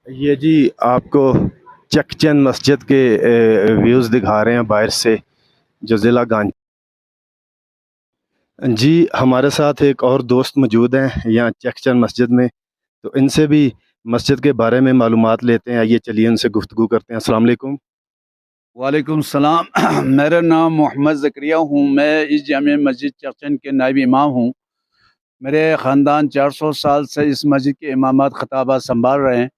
یہ جی آپ کو چک چند مسجد کے ویوز دکھا رہے ہیں باہر سے، جو ضلع گانج۔ جی ہمارے ساتھ ایک اور دوست موجود ہیں یہاں چک چند مسجد میں، تو ان سے بھی مسجد کے بارے میں معلومات لیتے ہیں۔ آئیے چلیے ان سے گفتگو کرتے ہیں۔ السلام علیکم۔ وعلیکم السلام۔ میرا نام محمد زکریہ ہوں، میں اس جامع مسجد چکچند کے نائب امام ہوں۔ میرے خاندان 400 سال سے اس مسجد کے امامات خطابہ سنبھال رہے ہیں۔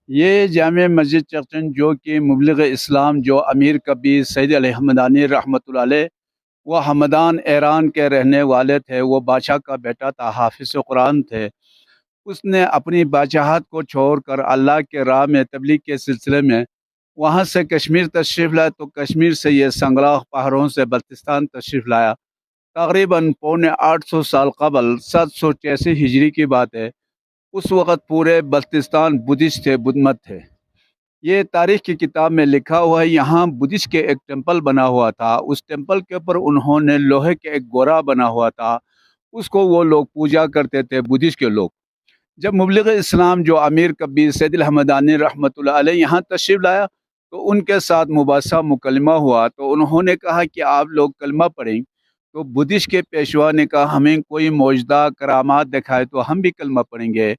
یہ جامع مسجد چکچند جو کہ مبلغ اسلام جو امیر کبیر سید علی حمدانی رحمۃ اللہ علیہ، وہ ہمدان ایران کے رہنے والے تھے۔ وہ بادشاہ کا بیٹا تھا، حافظ قرآن تھے۔ اس نے اپنی بادشاہت کو چھوڑ کر اللہ کے راہ میں تبلیغ کے سلسلے میں وہاں سے کشمیر تشریف لایا، تو کشمیر سے یہ سنگلاخ پہاڑوں سے بلتستان تشریف لایا۔ تقریباً 850 سال قبل 786 ہجری کی بات ہے۔ اس وقت پورے بلتستان بدھسٹ تھے، بدھ مت تھے۔ یہ تاریخ کی کتاب میں لکھا ہوا ہے، یہاں بدھسٹ کے ایک ٹیمپل بنا ہوا تھا۔ اس ٹیمپل کے اوپر انہوں نے لوہے کے ایک گورا بنا ہوا تھا، اس کو وہ لوگ پوجا کرتے تھے، بدھسٹ کے لوگ۔ جب مبلغ اسلام جو امیر کبیر سید الحمدانی رحمۃ اللہ علیہ یہاں تشریف لایا، تو ان کے ساتھ مباحثہ مکالمہ ہوا، تو انہوں نے کہا کہ آپ لوگ کلمہ پڑھیں۔ تو بدھسٹ کے پیشوا نے کہا ہمیں کوئی معجزہ کرامات دکھائے تو ہم بھی کلمہ پڑھیں گے۔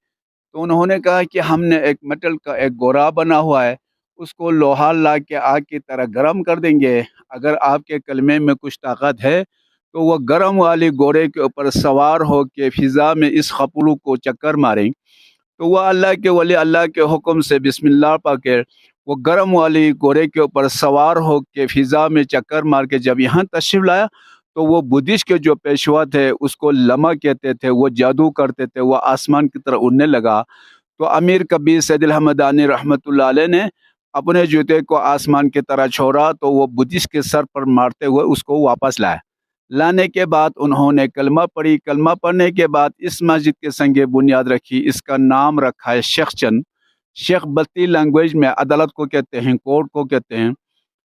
تو انہوں نے کہا کہ ہم نے ایک میٹل کا ایک گورا بنا ہوا ہے، اس کو لوہا لا کے آگ کی طرح گرم کر دیں گے، اگر آپ کے کلمے میں کچھ طاقت ہے تو وہ گرم والی گورے کے اوپر سوار ہو کے فضا میں اس خپلو کو چکر ماریں۔ تو وہ اللہ کے ولی اللہ کے حکم سے بسم اللہ پڑھ کے وہ گرم والی گورے کے اوپر سوار ہو کے فضا میں چکر مار کے جب یہاں تشریف لایا، تو وہ بدھسٹ کے جو پیشوا تھے اس کو لمح کہتے تھے، وہ جادو کرتے تھے، وہ آسمان کی طرح اڑنے لگا۔ تو امیر کبیر سید الحمدانی رحمۃ اللہ علیہ نے اپنے جوتے کو آسمان کی طرح چھوڑا، تو وہ بدھسٹ کے سر پر مارتے ہوئے اس کو واپس لایا۔ لانے کے بعد انہوں نے کلمہ پڑھی۔ کلمہ پڑھنے کے بعد اس مسجد کے سنگ بنیاد رکھی، اس کا نام رکھا ہے شیخ چند۔ شیخ بلتی لینگویج میں عدالت کو کہتے ہیں، کورٹ کو کہتے ہیں۔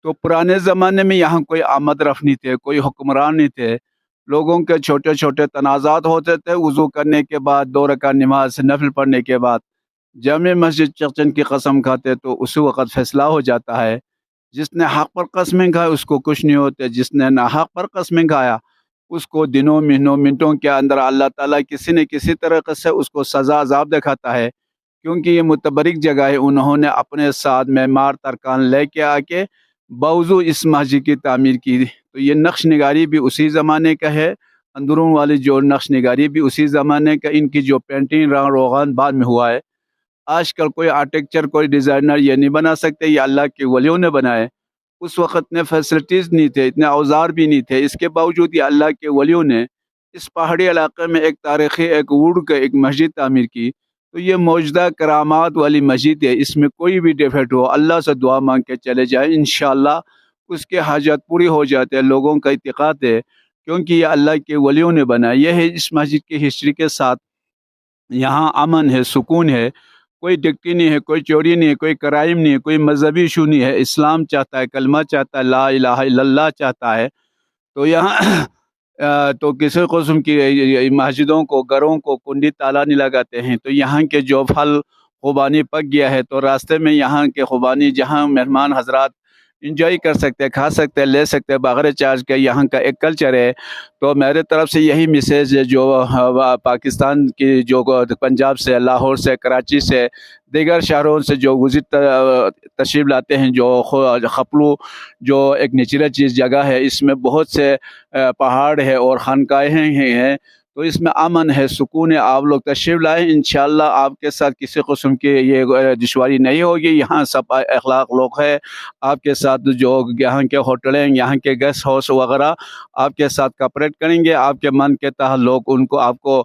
تو پرانے زمانے میں یہاں کوئی آمد رفت نہیں تھے، کوئی حکمران نہیں تھے، لوگوں کے چھوٹے چھوٹے تنازعات ہوتے تھے۔ وضو کرنے کے بعد 2 رکعت نماز نفل پڑھنے کے بعد جامع مسجد چکچند کی قسم کھاتے تو اسی وقت فیصلہ ہو جاتا ہے۔ جس نے حق پر قسمیں کھائے اس کو کچھ نہیں ہوتے، جس نے ناحق پر قسمیں کھایا اس کو دنوں مہینوں منٹوں کے اندر اللہ تعالیٰ کسی نہ کسی طریقے سے اس کو سزا عذاب دکھاتا ہے، کیونکہ یہ متبرک جگہ ہے۔ انہوں نے اپنے ساتھ معمار ترکان لے کے آ کے باوضو اس مسجد کی تعمیر کی۔ تو یہ نقش نگاری بھی اسی زمانے کا ہے، اندرون والی جو نقش نگاری بھی اسی زمانے کا، ان کی جو پینٹنگ رنگ روغان بعد میں ہوا ہے۔ آج کل کوئی آرٹیکچر کوئی ڈیزائنر یہ نہیں بنا سکتے، یہ اللہ کے ولیوں نے بنائے۔ اس وقت اتنے فیسلٹیز نہیں تھے، اتنے اوزار بھی نہیں تھے، اس کے باوجود یہ اللہ کے ولیوں نے اس پہاڑی علاقے میں ایک تاریخی ایک ووڈ کا ایک مسجد تعمیر کی۔ تو یہ معجزہ کرامات والی مسجد ہے، اس میں کوئی بھی ڈیفیکٹ ہو اللہ سے دعا مانگ کے چلے جائیں، انشاءاللہ اس کے حاجت پوری ہو جاتے ہیں۔ لوگوں کا اعتقاد ہے کیونکہ یہ اللہ کے ولیوں نے بنایا۔ یہ ہے اس مسجد کی ہسٹری کے ساتھ، یہاں امن ہے، سکون ہے، کوئی ڈکٹی نہیں ہے، کوئی چوری نہیں ہے، کوئی کرائم نہیں ہے، کوئی مذہبی ایشو نہیں ہے۔ اسلام چاہتا ہے، کلمہ چاہتا ہے، لا الہ الا اللہ چاہتا ہے۔ تو یہاں تو کسی قسم کی مسجدوں کو گھروں کو کنڈی تالا نہیں لگاتے ہیں۔ تو یہاں کے جو پھل خوبانی پک گیا ہے تو راستے میں یہاں کے خوبانی جہاں مہمان حضرات انجوائے کر سکتے ہیں، کھا سکتے ہیں، لے سکتے ہیں بغیر چارج کے، یہاں کا ایک کلچر ہے۔ تو میرے طرف سے یہی میسیج ہے، جو پاکستان کی جو پنجاب سے، لاہور سے، کراچی سے، دیگر شہروں سے جو وزٹ تشریف لاتے ہیں، جو خپلو جو ایک نیچرل چیز جگہ ہے، اس میں بہت سے پہاڑ ہے اور خانقاہیں ہیں، تو اس میں امن ہے، سکون ہے۔ آپ لوگ تشریف لائیں، انشاءاللہ آپ کے ساتھ کسی قسم کی یہ دشواری نہیں ہوگی۔ یہاں سب اخلاق لوگ ہے، آپ کے ساتھ جو یہاں کے ہوٹلیں، یہاں کے گیسٹ ہاؤس وغیرہ آپ کے ساتھ کوآپریٹ کریں گے، آپ کے من کے تحت لوگ ان کو آپ کو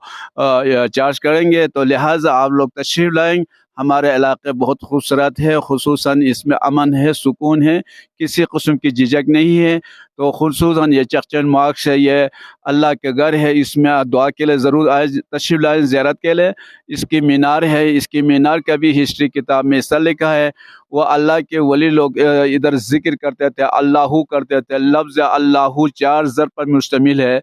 چارج کریں گے۔ تو لہٰذا آپ لوگ تشریف لائیں۔ ہمارے علاقے بہت خوبصورت ہے، خصوصاً اس میں امن ہے، سکون ہے، کسی قسم کی جھجک نہیں ہے۔ تو خصوصاً یہ چکچند مارگ سے یہ اللہ کے گھر ہے، اس میں دعا کے لیے ضرور آئے، تشریف لائیں زیارت کے لیے۔ اس کی مینار ہے، اس کی مینار کا بھی ہسٹری کتاب میں حصہ لکھا ہے۔ وہ اللہ کے ولی لوگ ادھر ذکر کرتے تھے، اللہ کرتے تھے۔ لفظ اللہ 4 ضرب پر مشتمل ہے۔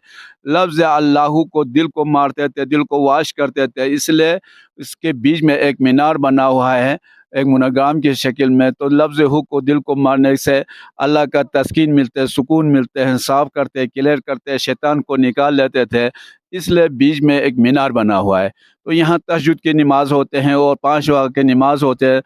لفظ اللہ کو دل کو مارتے تھے، دل کو واش کرتے تھے، اس لیے اس کے بیچ میں ایک مینار بنا ہوا ہے۔ ایک منغام کی شکل میں، تو لفظ حق کو دل کو مارنے سے اللہ کا تسکین ملتے ہے، سکون ملتے ہیں، صاف کرتے، کلیئر کرتے، شیطان کو نکال لیتے تھے، اس لیے بیچ میں ایک مینار بنا ہوا ہے۔ تو یہاں تہجد کی نماز ہوتے ہیں اور 5 وقت کی نماز ہوتے ہیں۔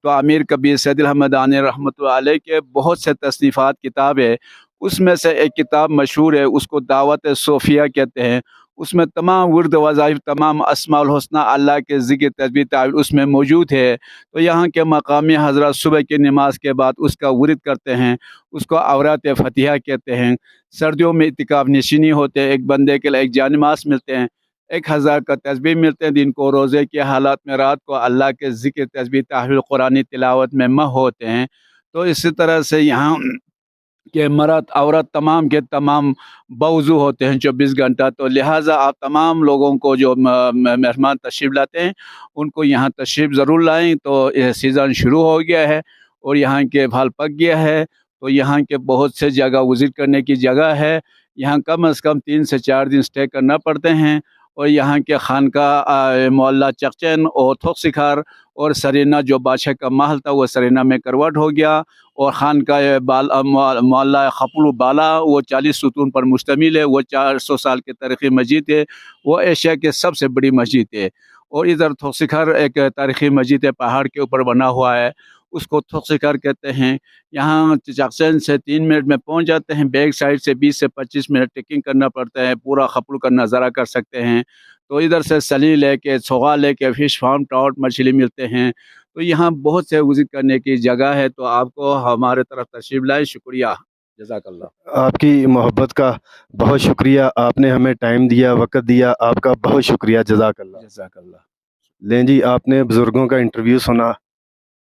تو امیر کبیر سید الحمدانی رحمۃ اللہ علیہ کے بہت سے تصنیفات کتاب ہے، اس میں سے ایک کتاب مشہور ہے، اس کو دعوت صوفیہ کہتے ہیں۔ اس میں تمام ورد وظائف، تمام اسماء الحسنہ، اللہ کے ذکر، تسبیح، تعویذ اس میں موجود ہے۔ تو یہاں کے مقامی حضرات صبح کی نماز کے بعد اس کا ورد کرتے ہیں، اس کو اورات فتحیہ کہتے ہیں۔ سردیوں میں اعتکاف نشینی ہوتے ہیں، ایک بندے کے لیے ایک جانماز ملتے ہیں، 1000 کا تسبیح ملتے ہیں، دن کو روزے کے حالات میں، رات کو اللہ کے ذکر، تسبیح، تحویل، قرآنی تلاوت میں مہ ہوتے ہیں۔ تو اسی طرح سے یہاں کہ مرد عورت تمام کے تمام بوضو ہوتے ہیں 24 گھنٹہ۔ تو لہٰذا آپ تمام لوگوں کو جو مہمان تشریف لاتے ہیں ان کو یہاں تشریف ضرور لائیں۔ تو یہ سیزن شروع ہو گیا ہے اور یہاں کے پھل پک گیا ہے، تو یہاں کے بہت سے جگہ وزٹ کرنے کی جگہ ہے۔ یہاں کم از کم 3 سے 4 دن سٹے کرنا پڑتے ہیں، اور یہاں کے خانقاہ محلہ چکچن اور تھوک سکھار اور سرینا جو بادشاہ کا محل تھا وہ سرینا میں کنورٹ ہو گیا، اور خانقاہ محلہ خپلو بالا وہ 40 ستون پر مشتمل ہے، وہ 400 سال کی تاریخی مسجد ہے، وہ ایشیا کے سب سے بڑی مسجد ہے۔ اور ادھر تھوک سکھر ایک تاریخی مسجد ہے، پہاڑ کے اوپر بنا ہوا ہے، اس کو تھوک سکھر کہتے ہیں۔ یہاں چکچن سے 3 منٹ میں پہنچ جاتے ہیں، بیک سائڈ سے 20 سے 25 منٹ ٹریکنگ کرنا پڑتا ہے، پورا خپلو کا نظارہ کر سکتے ہیں۔ تو ادھر سے سلی لے کے، سوغا لے کے، فش فارم، ٹراؤٹ مچھلی ملتے ہیں۔ تو یہاں بہت سے وزٹ کرنے کی جگہ ہے، تو آپ کو ہمارے طرف تشریف لائیں۔ شکریہ، جزاک اللہ۔ آپ کی محبت کا بہت شکریہ، آپ نے ہمیں ٹائم دیا، وقت دیا، آپ کا بہت شکریہ، جزاک اللہ۔ جزاک اللہ۔ لیں جی، آپ نے بزرگوں کا انٹرویو سنا،